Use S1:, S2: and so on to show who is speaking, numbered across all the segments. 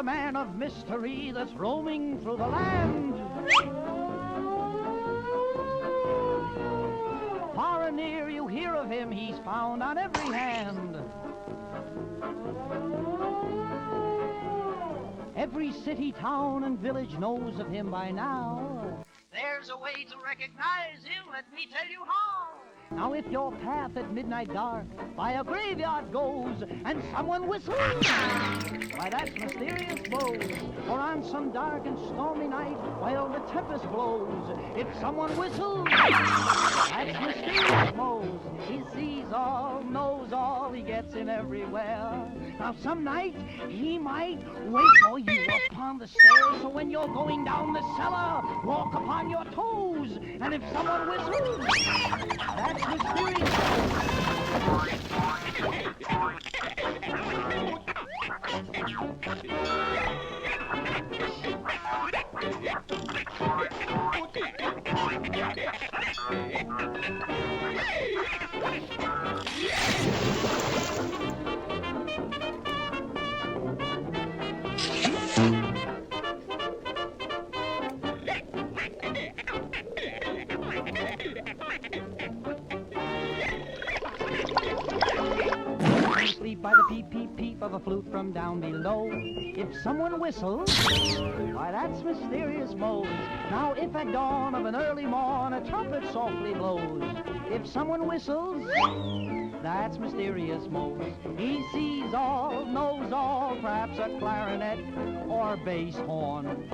S1: man of mystery that's roaming through the land. Far and near you hear of him, he's found on every hand. Every city, town, and village knows of him by now. There's a way to recognize him, let me tell you how. Now if your path at midnight dark by a graveyard goes, and someone whistles, why that's Mysterious Mose. Or on some dark and stormy night, while the tempest blows, if someone whistles, that's Mysterious Mose. He sees all, knows all, he gets him everywhere. Now some night, he might wait for you upon the stairs, so when you're going down the cellar, walk upon your toes. And if someone whistles, that's Mysterious Sleep by the peep, peep, peep of a flute from down below. If someone whistles, why that's Mysterious Mose. Now if at dawn of an early morn a trumpet softly blows, if someone whistles, that's Mysterious Mose. He sees all, knows all, perhaps a clarinet or bass horn,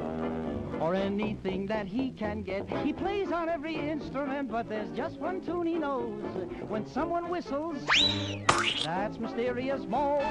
S1: or anything that he can get. He plays on every instrument, but there's just one tune he knows. When someone whistles, that's Mysterious Mose.